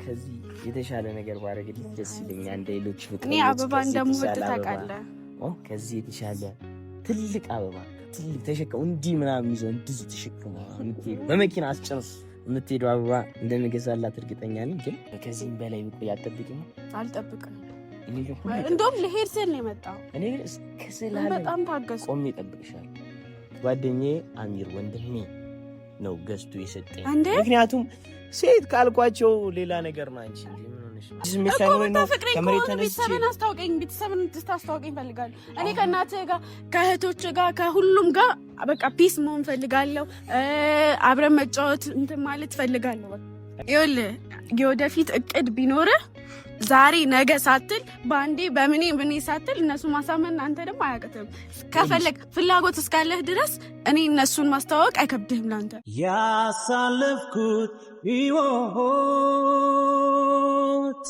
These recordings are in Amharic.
ከዚህ የተሻለ ነገር ባረግልኝ ደስ ይለኛል። እንደ ሌሎች ፍቅር እኔ አበባ እንደምወድ ታውቃለህ። ከዚህ የተሻለ ትልቅ አበባ ትልቅ ተሸከሙ እንዲህ ምናምን ይዘው እንደዚህ ተሸከሙ የምትሄዱ በመኪና አስጨርስ የምትሄዱ አበባ እንደምገዛላት እርግጠኛ ነኝ። ግን ከዚህም በላይ ብቆይ አልጠብቅም። እንደውም ልሄድ ስል ነው የመጣው። እኔ እስከ ዘላለም በጣም ታገሱ ቆሜ እጠብቅሻለሁ። ጓደኛዬ አሚር ወንድሜ ነው ገዝቶ የሰጠኝ። ምክንያቱም ሴት ካልኳቸው ሌላ ነገር ነው። አንቺ ቤተሰብን ታስታውቀኝ ፈልጋለሁ። እኔ ከእናትህ ጋር ከእህቶች ጋር ከሁሉም ጋር በቃ ፒስ መሆን ፈልጋለሁ። አብረን መጫወት እንትን ማለት ፈልጋለሁ። ይኸውልህ የወደፊት እቅድ ቢኖርህ ዛሬ ነገ ሳትል ባንዴ በምን ሳትል እነሱ ማሳመን አንተ ደግሞ አያቅትም። ከፈለግ ፍላጎት እስካለህ ድረስ እኔ እነሱን ማስተዋወቅ አይከብድህም ላንተ። ያሳለፍኩት ሕይወት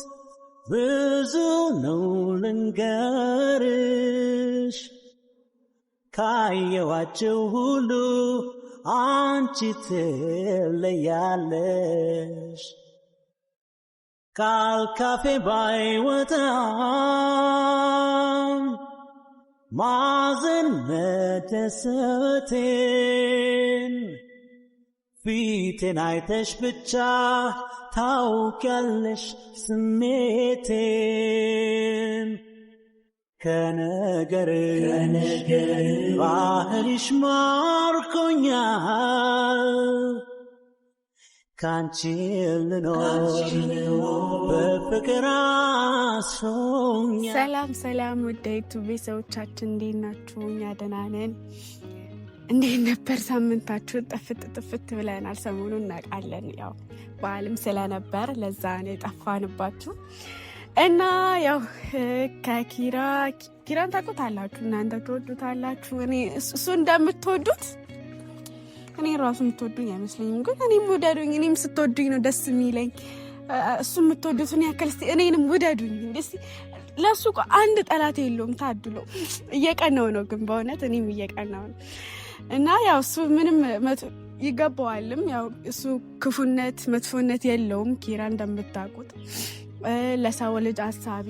ብዙ ነው ልንገርሽ፣ ካየኋቸው ሁሉ አንቺ ትለያለሽ። ቃል ካፌ ባይወጣም ማዘን መደሰቴን ፊቴን አይተሽ ብቻ ታውቂያለሽ ስሜቴን። ከነገርሽ ባህሪሽ ማርኮኛል፣ ካንቺ ልኖር በፍቅር አስሮኛል። ሰላም ሰላም ውድ ዩቲዩብ ቤተሰቦቻችን እንዴት ናችሁ? እኛ ደህና ነን። እንዴት ነበር ሳምንታችሁ? ጥፍት ብለናል። ሰሞኑን እናውቃለን፣ ያው በዓልም ስለነበር ለዛ ነው የጠፋንባችሁ እና ያው ኪራን ታውቁታላችሁ፣ እናንተ ትወዱታላችሁ። እኔ እሱ እንደምትወዱት እኔ ራሱ የምትወዱኝ አይመስለኝም፣ ግን እኔም ውደዱኝ። እኔም ስትወዱኝ ነው ደስ የሚለኝ። እሱ የምትወዱትን ያክል እስቲ እኔንም ውደዱኝ። እስቲ ለእሱ እኮ አንድ ጠላት የለውም። ታድሎ እየቀናው ነው፣ ግን በእውነት እኔም እየቀናው ነው። እና ያው እሱ ምንም ይገባዋልም። ያው እሱ ክፉነት መጥፎነት የለውም። ኪራ እንደምታውቁት ለሰው ልጅ አሳቢ፣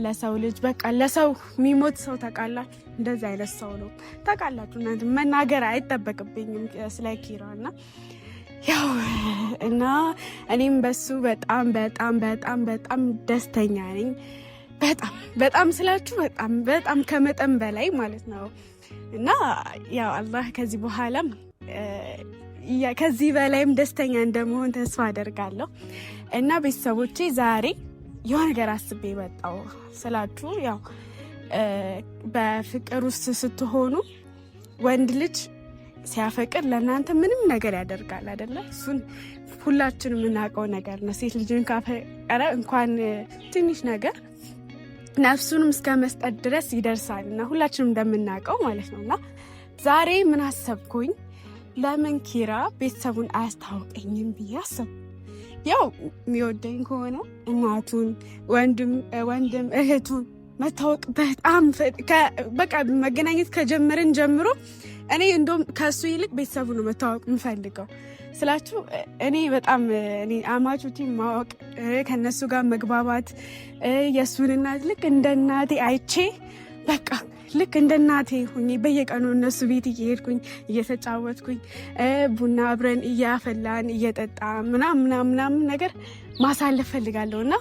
ለሰው ልጅ በቃ ለሰው የሚሞት ሰው ታውቃላችሁ። እንደዚህ አይነት ሰው ነው ታውቃላችሁ። እናንተ መናገር አይጠበቅብኝም ስለ ኪራ እና ያው እና እኔም በሱ በጣም በጣም በጣም በጣም ደስተኛ ነኝ። በጣም ስላችሁ በጣም ከመጠን በላይ ማለት ነው። እና ያው አላህ ከዚህ በኋላም ከዚህ በላይም ደስተኛ እንደመሆን ተስፋ አደርጋለሁ። እና ቤተሰቦቼ ዛሬ የሆነ ነገር አስቤ መጣሁ ስላችሁ፣ ያው በፍቅር ውስጥ ስትሆኑ ወንድ ልጅ ሲያፈቅር ለእናንተ ምንም ነገር ያደርጋል አይደለ? እሱን ሁላችንም የምናውቀው ነገር ነው። ሴት ልጅን ካፈቀረ እንኳን ትንሽ ነገር ነፍሱንም እስከ መስጠት ድረስ ይደርሳል እና ሁላችንም እንደምናውቀው ማለት ነው። እና ዛሬ ምን አሰብኩኝ፣ ለምን ኪራ ቤተሰቡን አያስታውቀኝም ብዬ አሰብኩ። ያው የሚወደኝ ከሆነ እናቱን፣ ወንድም እህቱን መታወቅ በጣም በቃ መገናኘት ከጀመርን ጀምሮ እኔ እንደውም ከሱ ይልቅ ቤተሰቡ ነው መታወቅ የምፈልገው ስላችሁ። እኔ በጣም አማቹቲን ማወቅ፣ ከነሱ ጋር መግባባት፣ የእሱን እናት ልክ እንደ እናቴ አይቼ በቃ ልክ እንደ እናቴ ሁኜ በየቀኑ እነሱ ቤት እየሄድኩኝ እየተጫወትኩኝ ቡና አብረን እያፈላን እየጠጣ ምናምን ነገር ማሳለፍ ፈልጋለሁ። እና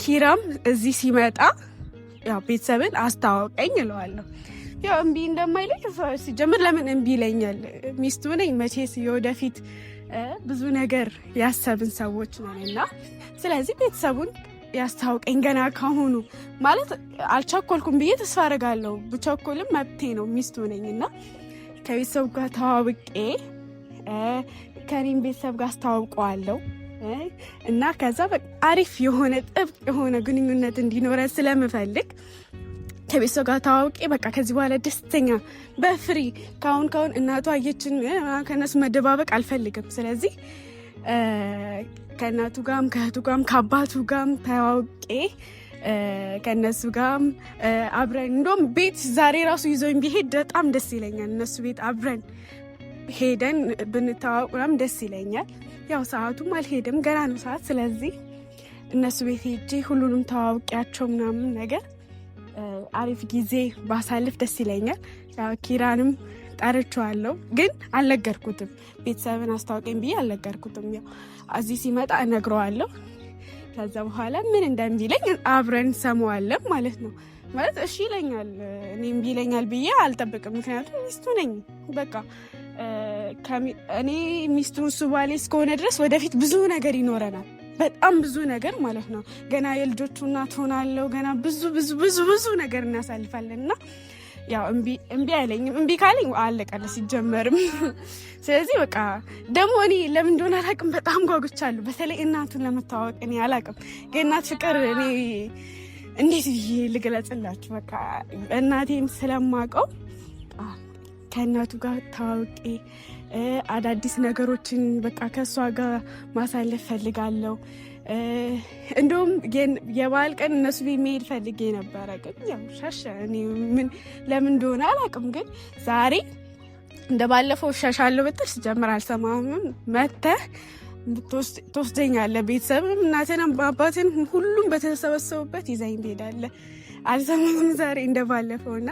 ኪራም እዚህ ሲመጣ ያው ቤተሰብን አስተዋወቀኝ እለዋለሁ። ያው እምቢ እንደማይለኝ ሲጀምር ለምን እምቢ ይለኛል? ሚስቱ ነኝ መቼስ የወደፊት ብዙ ነገር ያሰብን ሰዎች ነን እና ስለዚህ ቤተሰቡን ያስታውቀኝ ገና ካሁኑ። ማለት አልቸኮልኩም ብዬ ተስፋ አደርጋለሁ። ብቸኮልም መብቴ ነው፣ ሚስቱ ነኝ እና ከቤተሰቡ ጋር ተዋውቄ ከኔም ቤተሰብ ጋር አስተዋውቀዋለሁ እና ከዛ አሪፍ የሆነ ጥብቅ የሆነ ግንኙነት እንዲኖረ ስለምፈልግ ከቤተሰብ ጋር ተዋውቄ በቃ ከዚህ በኋላ ደስተኛ በፍሪ ካሁን እናቱ አየችን ከነሱ መደባበቅ አልፈልግም። ስለዚህ ከእናቱ ጋርም ከእህቱ ጋርም ከአባቱ ጋርም ተዋውቄ ከእነሱ ጋርም አብረን እንደውም ቤት ዛሬ ራሱ ይዞኝ ቢሄድ በጣም ደስ ይለኛል። እነሱ ቤት አብረን ሄደን ብንተዋወቅ ደስ ይለኛል። ያው ሰዓቱም አልሄድም ገና ነው ሰዓት። ስለዚህ እነሱ ቤት ሄጄ ሁሉንም ተዋውቂያቸው ምናምን ነገር አሪፍ ጊዜ ባሳልፍ ደስ ይለኛል። ያው ኪራንም ጠርቼዋለሁ ግን አልነገርኩትም። ቤተሰብን አስታውቀኝ ብዬ አልነገርኩትም። ያው እዚህ ሲመጣ እነግረዋለሁ። ከዛ በኋላ ምን እንደሚለኝ አብረን ሰማዋለን ማለት ነው። ማለት እሺ ይለኛል፣ እኔም ይለኛል ብዬ አልጠብቅም። ምክንያቱም ሚስቱ ነኝ። በቃ እኔ ሚስቱ እሱ ባሌ እስከሆነ ድረስ ወደፊት ብዙ ነገር ይኖረናል። በጣም ብዙ ነገር ማለት ነው። ገና የልጆቹ እናት ሆናለሁ። ገና ብዙ ብዙ ብዙ ብዙ ነገር እናሳልፋለን እና ያው እምቢ አይለኝም። እምቢ ካለኝ አለቀለ ሲጀመርም። ስለዚህ በቃ ደግሞ እኔ ለምን እንደሆነ አላውቅም፣ በጣም ጓጉቻለሁ። በተለይ እናቱን ለመታወቅ እኔ አላውቅም። የእናት ፍቅር እኔ እንዴት ብዬ ልግለጽላችሁ? በቃ እናቴን ስለማውቀው ከእናቱ ጋር ተዋውቄ አዳዲስ ነገሮችን በቃ ከእሷ ጋር ማሳለፍ ፈልጋለሁ። እንደውም የበዓል ቀን እነሱ ቤት መሄድ ፈልጌ ነበረ፣ ግን ያው ሸሸ። እኔ ለምን እንደሆነ አላውቅም። ግን ዛሬ እንደ ባለፈው ሸሻለሁ ብትል ስጀምር አልሰማህም። መተህ ትወስደኛለህ። ቤተሰብም እናቴን አባቴን ሁሉም በተሰበሰቡበት ይዘኝ ትሄዳለህ። አልሰማህም ዛሬ እንደ ባለፈውና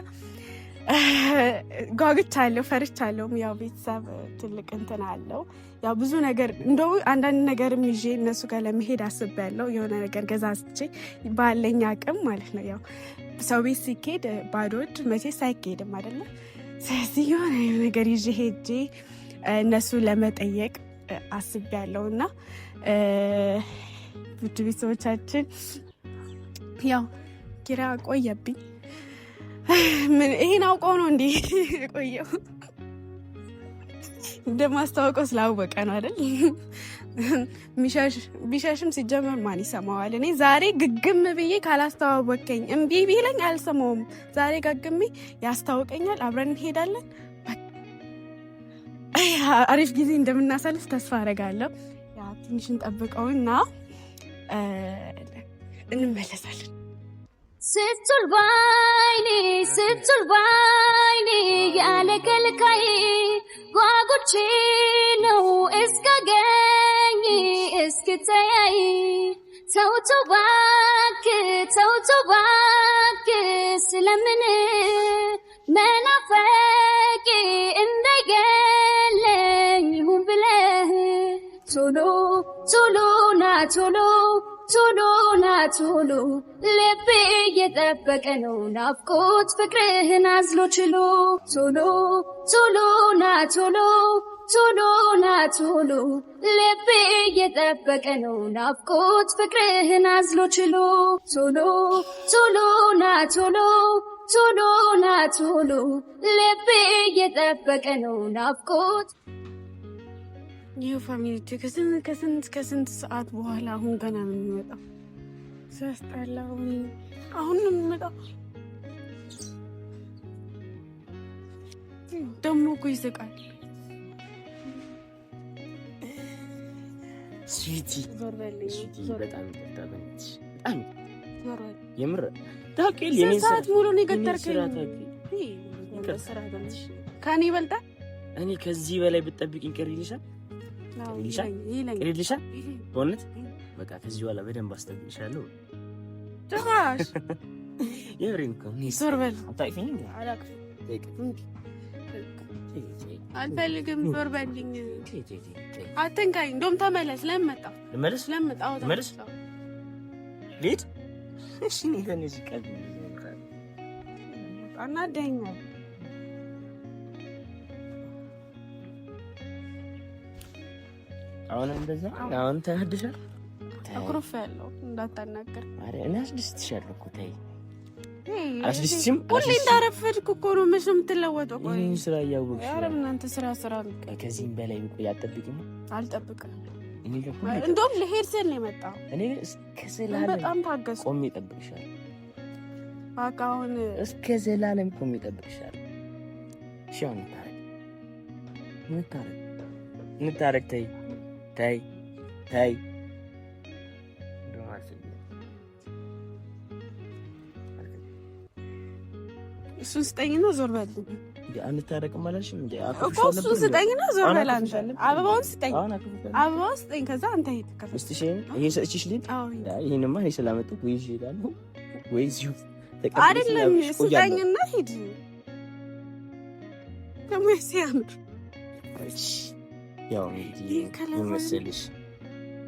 ጓጉቻለሁ፣ ፈርቻለሁም። ያው ቤተሰብ ትልቅ እንትን አለው። ያው ብዙ ነገር እንደው አንዳንድ ነገርም ይዤ እነሱ ጋር ለመሄድ አስቤያለሁ። የሆነ ነገር ገዛዝቼ ባለኝ አቅም ማለት ነው። ያው ሰው ቤት ሲኬድ ባዶ እጅ መቼስ አይኬድም አይደለ? ስለዚህ የሆነ ነገር ይዤ ሄጄ እነሱ ለመጠየቅ አስቤያለሁ እና ውድ ቤተሰቦቻችን ያው ኪራ ቆየብኝ። ምን ይሄን አውቀው ነው እንዴ የቆየው? እንደማስታወቀው ስላወቀ ነው አይደል? ቢሻሽም ሲጀመር ማን ይሰማዋል? እኔ ዛሬ ግግም ብዬ ካላስተዋወቀኝ እምቢ ቢለኝ አልሰማውም። ዛሬ ጋግሜ ያስታውቀኛል፣ አብረን እንሄዳለን። አሪፍ ጊዜ እንደምናሳልፍ ተስፋ አደርጋለሁ። ያ ትንሽ እንጠብቀውና እንመለሳለን። ስትል ባይኔ ያለ ከልካይ ጓጉቼ ነው እስካገኝ እስክተያይ ተው እባክህ ስለምን መናፈቄ እንዳይገለኝ ይሁን ብለህ ቶሎ ልቤ እየጠበቀ ነው ናፍቆት ፍቅርህን አዝሎ ችሎ ቶሎ ልቤ እየጠበቀ ነው ናፍቆት ፍቅርህን አዝሎ ችሎ ቶሎ ልቤ እየጠበቀ ነው ናፍቆት። ይህ ፋሚሊቲ ከስንት ሰዓት በኋላ አሁን ገና ነው የሚመጣው። ሲያስጠላ አሁን ነው የሚመጣው። ደግሞ እኮ ይስቃል። ስዊቲ በጣም የምር ሰዓት ሙሉ ነው የገጠርከኝ። ከእኔ ይበልጣል። እኔ ከዚህ በላይ ብትጠብቂኝ ቅር ይልሻል? በእውነት በቃ ከዚህ በኋላ በደንብ አስጠብቅሻለሁ። ጭራሽ የምሬን እኮ ዞር በል። አልፈልግም። ዞር በልኝ። አትንካኝ። እንደውም ተመለስ። ለመጣ ልመለስ ልሂድ። እሺ እኔ ከእነዚህ ቀልድ አናደኸኛል። አሁን እንደዛ አሁን ተናድሻል። አኩርፍ ያለው እንዳታናገር። አረ እኔ አስደስትሻለሁ እኮ ተይ። አስደስትሽም ሁሌ እንዳረፈድኩ እኮ ነው። መቼ የምትለወጠው? ቆይ እኔ ስራ እያወቅሽ። ኧረ እናንተ ስራ ከዚህም በላይ ብቆይ አልጠብቅም። እንደውም ልሄድ ስል ነው የመጣው። እኔ እስከ ዘላለም በጣም ታገሱ። ቆሜ እጠብቅሻለሁ። በቃ አሁን እስከ ዘላለም ቆሜ እጠብቅሻለሁ። እሺ አሁን እንታረቅ። ተይ እሱን ስጠኝና ዞር በል። አንታረቅም አላልሽም እንዴ? እኮ እሱ ስጠኝና ዞር በል አንተ። አበባውን ስጠኝ፣ አበባውን ስጠኝ። ከዛ አንተ ሂድ ከፈለክ እስቲ ይሄ ሰጥችሽ ልኝ። ይሄንማ እኔ ስላመጣሁ ወይ ይሄዳል ወይ እዚሁ አይደለም። ስጠኝና ሂድ። ደግሞ ሲያምር ያው እንግዲህ ምን መሰለሽ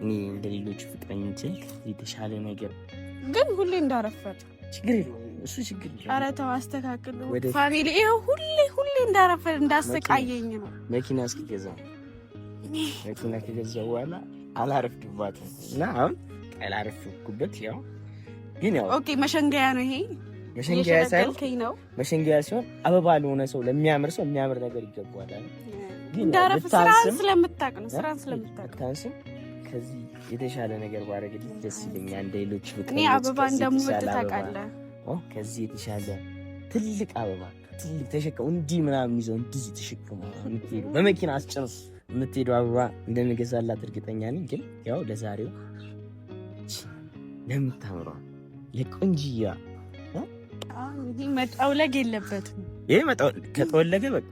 እኔ እንደሌሎች ፍቅረኞቼ የተሻለ ነገር ግን ሁሌ እንዳረፈደ ችግር የለውም። እሱ ችግር የለውም። ኧረ ተው አስተካክል። ፋሚሊ ይኸው ሁሌ እንዳረፈደ እንዳሰቃየኝ ነው። መኪና እስኪገዛ መኪና ከገዛ በኋላ አላረፍድባትም እና አሁን አላረፍኩበት። ያው ግን ያው ኦኬ መሸንገያ ነው ይሄ። መሸንገያ ሳይሆን መሸንገያ ሲሆን አበባ ለሆነ ሰው ለሚያምር ሰው የሚያምር ነገር ይገባዋል። ግን እንዳረፍ ስራን ስለምታውቅ ነው። ስራን ስለምታውቅ ታንስም ከዚህ የተሻለ ነገር ባረግልኝ ደስ ይለኛል። እንደ ሌሎች ፍቅር እኔ አበባ እንደምወድ ታውቃለህ። ከዚህ የተሻለ ትልቅ አበባ ትልቅ ተሸክሞ እንዲህ ምናምን ይዘው እንዲህ ተሸክሞ የምትሄዱ በመኪና አስጭነው የምትሄዱ አበባ እንደምገዛላት እርግጠኛ ነኝ። ግን ያው ለዛሬው ለምታምረው ለቆንጂያ ይሄ መጠውለግ የለበትም። ይሄ ከጠወለገ በቃ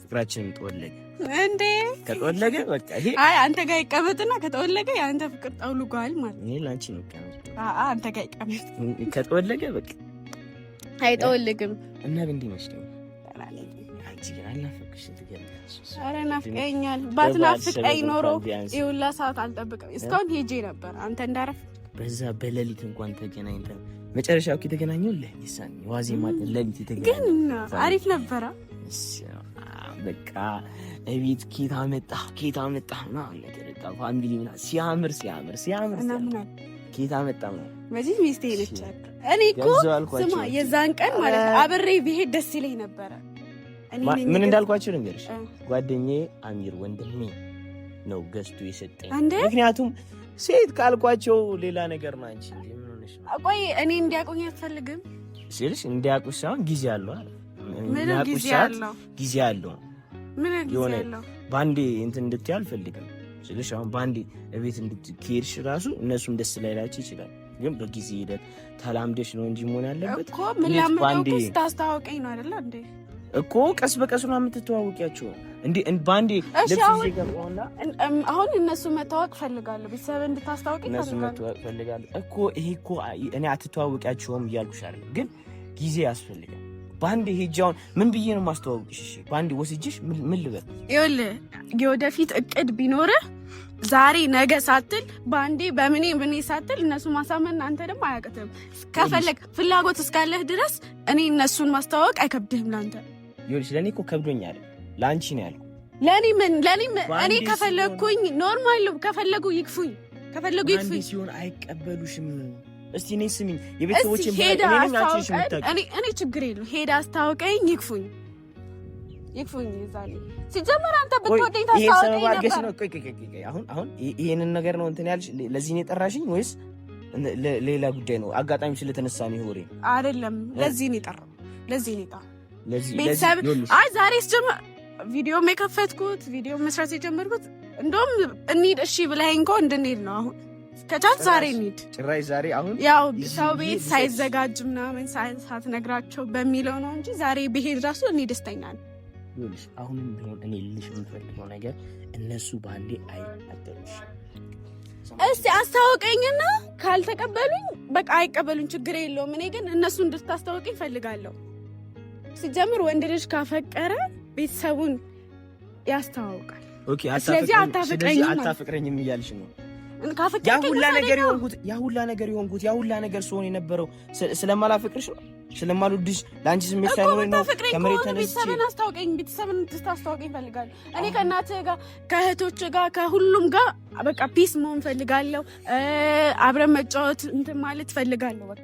ፍቅራችንም ጠወለገ እንዴ ከጠወለገ በቃ ይሄ አይ አንተ ጋር ይቀመጥና ከጠወለገ ያንተ ፍቅር ጠውልጓል ማለት ነው። እኔ ላንቺ ነው ይቀመጥ። አንተ ጋር ይቀመጥ ከጠወለገ በቃ አይጠወልግም። እና ግን እንዲህ ነው አንቺ ግን አልናፈቅሽም? ትገርምሽ። ኧረ ናፍቀኛል። ባትናፍቀኝ ኖሮ ይኸውላ ሰዓት አልጠብቅም። እስካሁን ሄጄ ነበር አንተ እንዳረፍ በዛ በሌሊት እንኳን ተገናኝተን መጨረሻው ከተገናኘው ለይሳን ዋዜማ ለሊት የተገናኘ ግን አሪፍ ነበረ። በቃ እቤት ኬታ መጣ ነው ለተረጣ ፋሚሊ እና ሲያምር ኬታ መጣ ነው በዚህ ሚስቴ ነች። እኔ እኮ ስማ የዛን ቀን ማለት አብሬ ብሄድ ደስ ይለኝ ነበረ። ምን እንዳልኳችሁ ልንገርሽ፣ ጓደኛዬ አሚር ወንድሜ ነው ገዝቶ የሰጠኝ። ምክንያቱም ሴት ካልኳቸው ሌላ ነገር ነው። አንቺ ምን ሆነሽ ነው? ቆይ እኔ እንዲያቆኝ አትፈልግም ሲልሽ እንዲያቁሽ ሳይሆን ጊዜ አለው አይደል? ምን ጊዜ አለው? ምን ጊዜ አለው? ባንዴ እንትን እንድትይ አልፈልግም ሲልሽ አሁን ባንዴ እቤት እንድትሄድሽ ራሱ እነሱም ደስ ላይላቸው ይችላል። ግን በጊዜ ሂደት ተላምደሽ ነው እንጂ መሆን ያለበት እኮ ምን ላምደው ስታስተዋወቀኝ ነው አይደል እንዴ? እኮ ቀስ በቀስ ነው የምትተዋወቂያቸው እንዴ ባንዴ ልብስ ይገባውና አሁን እነሱ መታወቅ ፈልጋለሁ። ቤተሰብ እንድታስተዋወቀኝ ፈልጋለሁ እኮ ይሄ እኮ እኔ አትተዋወቂያቸውም እያልኩሽ አይደል? ግን ጊዜ ያስፈልጋል። ባንዴ ሄጃውን ምን ብዬ ነው ማስተዋወቅሽ? እሺ ባንዴ ወስጅሽ ምን ልበል? ይኸውልህ የወደፊት እቅድ ቢኖርህ ዛሬ ነገ ሳትል ባንዴ በምን ሳትል እነሱ ማሳመን አንተ ደግሞ አያቅትም። ከፈለግ ፍላጎት እስካለህ ድረስ እኔ እነሱን ማስተዋወቅ አይከብድህም ላንተ። ይኸውልሽ ለኔ እኮ ከብዶኛል። ላንቺ ነው ያልኩት። ለኔ እኔ ከፈለኩኝ ኖርማል ነው። ከፈለጉ ይግፉኝ። ሲሆን አይቀበሉሽም። እስቲ እኔ ስሚኝ፣ የቤተሰቦችን እኔ ችግር የለም ሄዳ አስታውቀኝ፣ ይግፉኝ። ይዛኔ ሲጀመር አንተ ብትወደኝ ታስታውቀኝ ነበር። አሁን ይሄንን ነገር ነው እንትን ያልሽ ለዚህ ነው የጠራሽኝ ወይስ ሌላ ጉዳይ ነው? አጋጣሚ ስለተነሳ ነው ወሬ አይደለም። ለዚህ ነው የጠራው። ቤተሰብ ዛሬ ስጀምር ቪዲዮ የከፈትኩት ቪዲዮ መስራት የጀመርኩት እንደውም እንሂድ እሺ ብለኸኝ እኮ እንድንሄድ ነው። አሁን ከቻልክ ዛሬ እንሂድ። ጭራሽ ዛሬ አሁን ያው ሰው ቤት ሳይዘጋጅ ምናምን ሳትነግራቸው በሚለው ነው እንጂ ዛሬ ብሄድ ራሱ እኔ ደስተኛ ነኝ። ይኸውልሽ አሁንም ቢሆን እኔ ልልሽ የምፈልገው ነገር እነሱ ባንዴ አይቀበሉሽ። እስቲ አስታውቀኝና ካልተቀበሉኝ በቃ አይቀበሉኝ፣ ችግር የለውም። እኔ ግን እነሱ እንድታስታውቀኝ እፈልጋለሁ። ሲጀምር ወንድ ልጅ ካፈቀረ ቤተሰቡን ያስተዋውቃል። ኦኬ ስለዚህ አታፈቅረኝም እያልሽ ነው? ያ ሁላ ነገር የሆንኩት ያ ሁላ ነገር ሲሆን የነበረው ስለማላፈቅርሽ ነው፣ ስለማልወድሽ ለአንቺ ስሜት ሳይኖረኝ ነው። ከመሬት ተነስቼ ቤተሰብን አስታውቀኝ፣ ቤተሰብን እንድታስታውቀኝ እፈልጋለሁ። እኔ ከእናትህ ጋር ከእህቶች ጋር ከሁሉም ጋር በቃ ፒስ መሆን እፈልጋለሁ። አብረን መጫወት እንትን ማለት እፈልጋለሁ። በቃ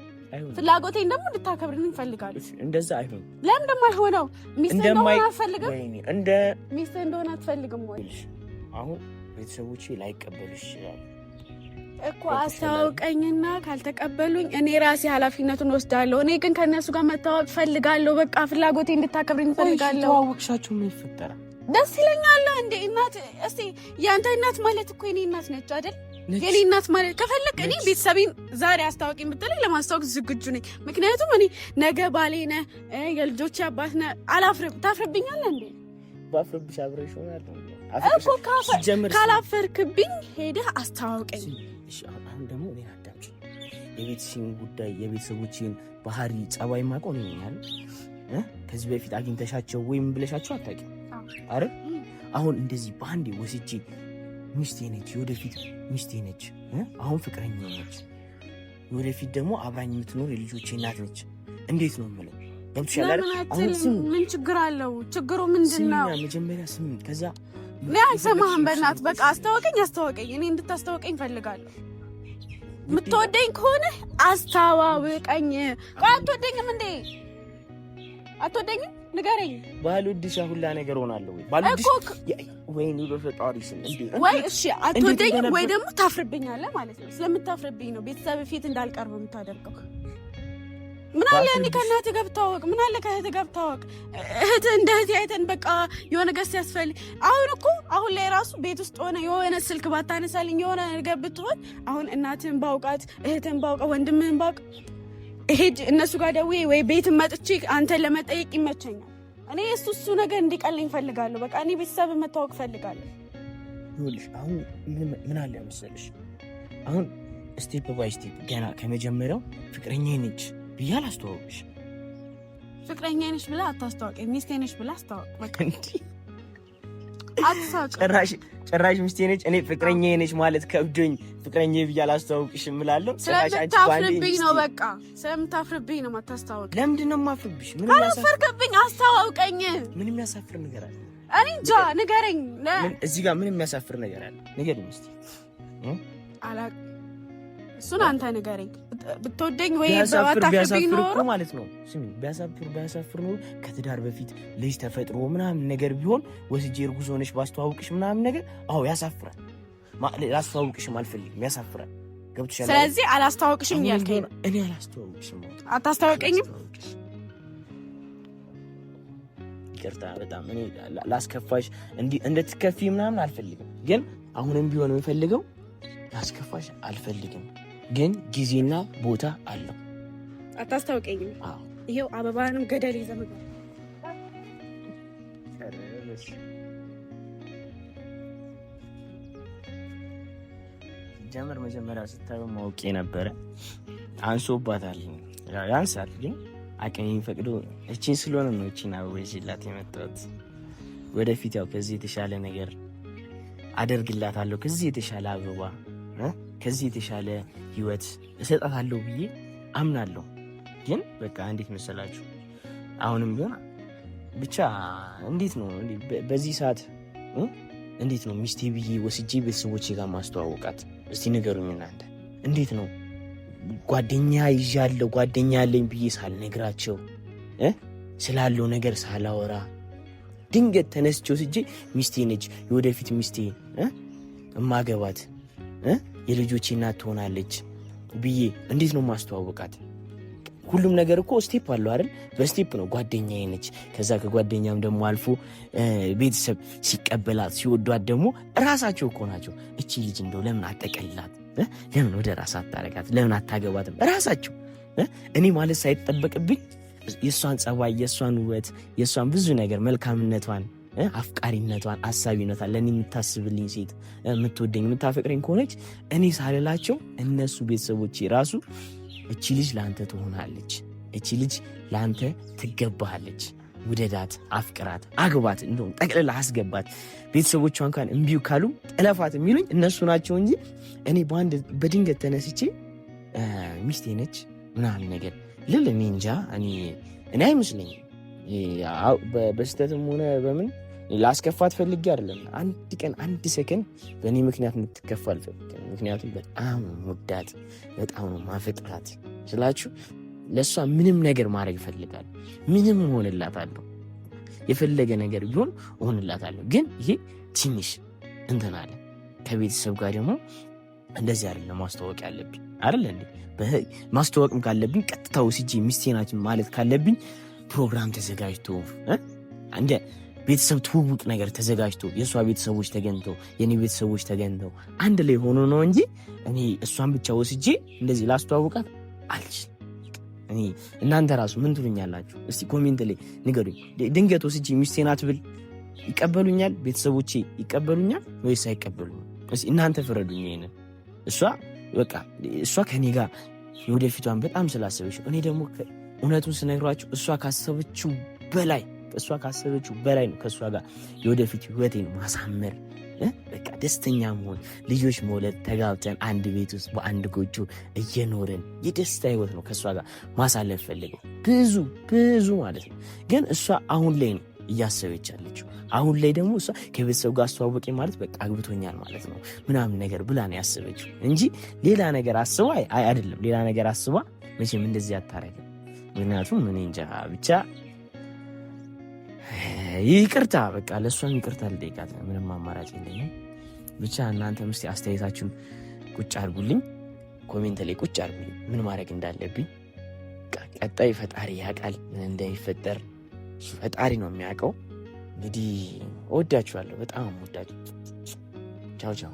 ፍላጎቴን ደግሞ እንድታከብርልኝ እፈልጋለሁ። እንደዛ አይሆን። ለምን እንደማይሆነው ሚስት እንደሆነ አትፈልግም? ሚስት እንደሆነ አትፈልግም ወይ? አሁን ቤተሰቦቼ ላይቀበሉሽ ይችላል እኮ አስታውቀኝና ካልተቀበሉኝ እኔ ራሴ ኃላፊነቱን ወስዳለሁ። እኔ ግን ከእነሱ ጋር መታወቅ ፈልጋለሁ። በቃ ፍላጎቴ እንድታከብርኝ ፈልጋለሁ። ተዋወቅሻችሁ ምን ይፈጠራል? ደስ ይለኛል። እንዴ እናት እስቲ ያንተ እናት ማለት እኮ የኔ እናት ነች አይደል? የኔ እናት ማለት ከፈለክ እኔ ቤተሰቤን ዛሬ አስታውቂኝ ብትለኝ ለማስታወቅ ዝግጁ ነኝ። ምክንያቱም እኔ ነገ ባሌ ነህ የልጆቼ አባት ነህ አላፍርም። ታፍርብኛለህ እንዴ? ባፍርብሽ አብረሽ ሆናለሁ እኮ ካላፈርክብኝ ሄደህ አስተዋውቀኝ። እሺ አሁን ደግሞ እኔ አዳምጪ። የቤተሰብን ጉዳይ የቤተሰቦችን ባህሪ ጸባይ ማቆም ነው ያለው። ከዚህ በፊት አግኝተሻቸው ወይም ብለሻቸው አታውቂም አይደል? አሁን እንደዚህ በአንዴ ወስጄ ሚስቴ ነች፣ የወደፊት ሚስቴ ነች፣ አሁን ፍቅረኛ ነች፣ የወደፊት ደግሞ አብራኝ የምትኖር የልጆቼ እናት ነች። እንዴት ነው የምለው? ገብቶሻል አይደል? አሁን ምን ችግር አለው? ችግሩ ምንድነው? መጀመሪያ ስም ከዛ አይሰማህም። በእናትህ በቃ አስተዋወቀኝ። እኔ እንድታስተዋወቀኝ እፈልጋለሁ። የምትወደኝ ከሆነ አስተዋውቀኝ። ቆይ አትወደኝም እንዴ? አትወደኝም? ንገረኝ። ባልወድሽ ሁላ ነገር ሆናለሁ ወይ? ባልወድሽ ወይኔ በፈጣሪ ስም እንዴ! ወይ እሺ አትወደኝም ወይ ደግሞ ታፍርብኛለህ ማለት ነው። ስለምታፍርብኝ ነው ቤተሰብ ፊት እንዳልቀርብ የምታደርገው። ምን አለ እኔ ከእናትህ ጋር ብታወቅ? ምን አለ ከእህትህ ጋር ብታወቅ? እህትህ እንደ እህቴ አይተን በቃ የሆነ ነገር ሲያስፈልግ አሁን ላይ ራሱ ቤት ውስጥ ሆነ የሆነ ስልክ ባታነሳልኝ የሆነ ነገር ብትሆን አሁን እናትህን ባውቃት እህትህን ባውቃት ወንድምህን ባውቅ ሄጅ እነሱ ጋር ደውዬ ወይ ቤትን መጥቼ አንተን ለመጠየቅ ይመቸኛል። እኔ እሱ ነገር እንዲቀልኝ ፈልጋለሁ። በቃ እኔ ቤተሰብን መታወቅ ፈልጋለሁ። ይኸውልሽ አሁን ምን አለ መሰለሽ፣ አሁን ስቴፕ ባይ ስቴፕ ገና ከመጀመሪያው ፍቅረኛዬ ነች ብዬ አላስተዋወቅሽ። ፍቅረኛዬ ነች ብለህ አታስተዋወቅ። ሚስቴ ነች ብለህ አስተዋወቅ። በቃ እንዴ አትሳቅ። ጭራሽ ሚስቴ ነች እኔ ፍቅረኛዬ ነች ማለት ከብዶኝ ፍቅረኛዬ ብዬ አላስተዋወቅሽም እላለሁ። ስለምታፍርብኝ ነው። በቃ ስለምታፍርብኝ ነው የማታስተዋወቅ። ለምንድን ነው የማፍርብሽ? ካላፈርክብኝ አስተዋውቀኝ። ምን የሚያሳፍር ነገር አለ? እኔ እንጃ ንገረኝ። እዚህ ጋር ምን የሚያሳፍር ነገር አለ? ንገረኝ እስኪ። አላውቅም። እሱን አንተ ንገረኝ። ብትወደኝ ወይ ባታፍርብኝ ኖሮ ማለት ነው። ስሚ ቢያሳፍር ኖሮ ከትዳር በፊት ልጅ ተፈጥሮ ምናምን ነገር ቢሆን ወስጄ እርጉዝ ሆነሽ ባስተዋውቅሽ ምናምን ነገር አዎ ያሳፍራል። ላስተዋውቅሽም አልፈልግም፣ ያሳፍራል። ገብቶሻል? ስለዚህ አላስተዋውቅሽም እያልከኝ ነው? እኔ አላስተዋውቅሽም። አታስተዋውቀኝም? ይቅርታ በጣም እኔ ላስከፋሽ እንድትከፊ ምናምን አልፈልግም። ግን አሁንም ቢሆን የምፈልገው ላስከፋሽ አልፈልግም። ግን ጊዜና ቦታ አለው። አታስታውቀኝም? አዎ ይሄው አበባንም ገደል ይዘምጋ ጀመር መጀመሪያ ስታየው ማውቄ ነበረ። አንሶባታል፣ ያንሳል። ግን አቅሜ ፈቅዶ እቺን ስለሆነ ነው እቺን አበባ ይዤላት የመጣሁት። ወደፊት ያው ከዚህ የተሻለ ነገር አደርግላታለሁ። ከዚህ የተሻለ አበባ ከዚህ የተሻለ ህይወት እሰጣታለሁ ብዬ አምናለሁ። ግን በቃ እንዴት መሰላችሁ አሁንም ቢሆን ብቻ እንዴት ነው በዚህ ሰዓት እንዴት ነው ሚስቴ ብዬ ወስጄ ቤተሰቦቼ ጋር ማስተዋወቃት? እስቲ ንገሩኝ እናንተ። እንዴት ነው ጓደኛ ይዣለሁ ጓደኛ ያለኝ ብዬ ሳልነግራቸው ስላለው ነገር ሳላወራ ድንገት ተነስቼ ወስጄ ሚስቴ ነች የወደፊት ሚስቴ እማገባት የልጆቼ እናት ትሆናለች ብዬ እንዴት ነው ማስተዋወቃት? ሁሉም ነገር እኮ ስቴፕ አለው አይደል? በስቴፕ ነው ጓደኛዬ ነች። ከዛ ከጓደኛም ደግሞ አልፎ ቤተሰብ ሲቀበላት ሲወዷት ደግሞ ራሳቸው እኮ ናቸው። እቺ ልጅ እንደው ለምን አጠቀልላት? ለምን ወደ ራስ አታረጋት? ለምን አታገባትም? ራሳቸው እኔ ማለት ሳይጠበቅብኝ የእሷን ጸባይ፣ የእሷን ውበት፣ የእሷን ብዙ ነገር መልካምነቷን፣ አፍቃሪነቷን፣ አሳቢነቷን ለእኔ የምታስብልኝ ሴት የምትወደኝ የምታፈቅረኝ ከሆነች እኔ ሳልላቸው እነሱ ቤተሰቦቼ ራሱ እቺ ልጅ ለአንተ ትሆናለች፣ እቺ ልጅ ለአንተ ትገባሃለች፣ ውደዳት፣ አፍቅራት፣ አግባት፣ እንደውም ጠቅልላ አስገባት። ቤተሰቦቿ እንኳን እምቢው ካሉ ጥለፋት የሚሉኝ እነሱ ናቸው እንጂ እኔ በድንገት ተነስቼ ሚስቴ ነች ምናምን ነገር ልል እኔ እንጃ። እኔ አይመስለኝም። በስተትም ሆነ በምን ላስከፋት ፈልጌ አይደለም። አንድ ቀን አንድ ሰከንድ በእኔ ምክንያት እንድትከፋ አልፈልግም። ምክንያቱም በጣም ወዳት በጣም ማፈቅራት ስላችሁ ለእሷ ምንም ነገር ማድረግ እፈልጋለሁ። ምንም እሆንላታለሁ፣ የፈለገ ነገር ቢሆን እሆንላታለሁ። ግን ይሄ ትንሽ እንትን አለ። ከቤተሰብ ጋር ደግሞ እንደዚህ አይደለም ማስተዋወቅ ያለብኝ አይደል እንዴ? ማስተዋወቅም ካለብኝ ቀጥታ ወስጄ ሚስቴ ናችን ማለት ካለብኝ ፕሮግራም ተዘጋጅቶ ቤተሰብ ትውውቅ ነገር ተዘጋጅቶ የእሷ ቤተሰቦች ተገኝተው የኔ ቤተሰቦች ተገኝተው አንድ ላይ ሆኖ ነው እንጂ እኔ እሷን ብቻ ወስጄ እንደዚህ ላስተዋውቃት አልችልም። እኔ እናንተ ራሱ ምን ትሉኛላችሁ? እስቲ ኮሜንት ላይ ንገሩኝ። ድንገት ወስጄ ሚስቴ ናት ብል ይቀበሉኛል? ቤተሰቦቼ ይቀበሉኛል ወይስ አይቀበሉኝ? እስቲ እናንተ ፍረዱኝ። ይሄንን እሷ ከኔ ጋር የወደፊቷን በጣም ስላሰበች፣ እኔ ደግሞ እውነቱን ስነግራችሁ እሷ ካሰበችው በላይ ነው ከእሷ ጋር የወደፊት ህይወቴን ማሳመር፣ በቃ ደስተኛ መሆን፣ ልጆች መውለድ፣ ተጋብተን አንድ ቤት ውስጥ በአንድ ጎጆ እየኖርን የደስታ ህይወት ነው ከእሷ ጋር ማሳለፍ ፈልገው ብዙ ማለት ነው። ግን እሷ አሁን ላይ ነው እያሰበች ያለችው። አሁን ላይ ደግሞ እሷ ከቤተሰብ ጋር አስተዋወቀኝ ማለት በቃ አግብቶኛል ማለት ነው ምናምን ነገር ብላ ነው ያሰበችው እንጂ ሌላ ነገር አስባ አይደለም። ሌላ ነገር አስባ መቼም እንደዚህ አታረግም። ምክንያቱም ምን እንጃ ብቻ ይቅርታ፣ በቃ ለእሷም ይቅርታ ልጠይቃት፣ ምንም አማራጭ የለኝም። ብቻ እናንተም እስቲ አስተያየታችሁን ቁጭ አድርጉልኝ፣ ኮሜንት ላይ ቁጭ አድርጉልኝ ምን ማድረግ እንዳለብኝ። ቀጣይ ፈጣሪ ያውቃል ምን እንደሚፈጠር፣ ፈጣሪ ነው የሚያውቀው። እንግዲህ እወዳችኋለሁ፣ በጣም እወዳችሁ። ቻው ቻው።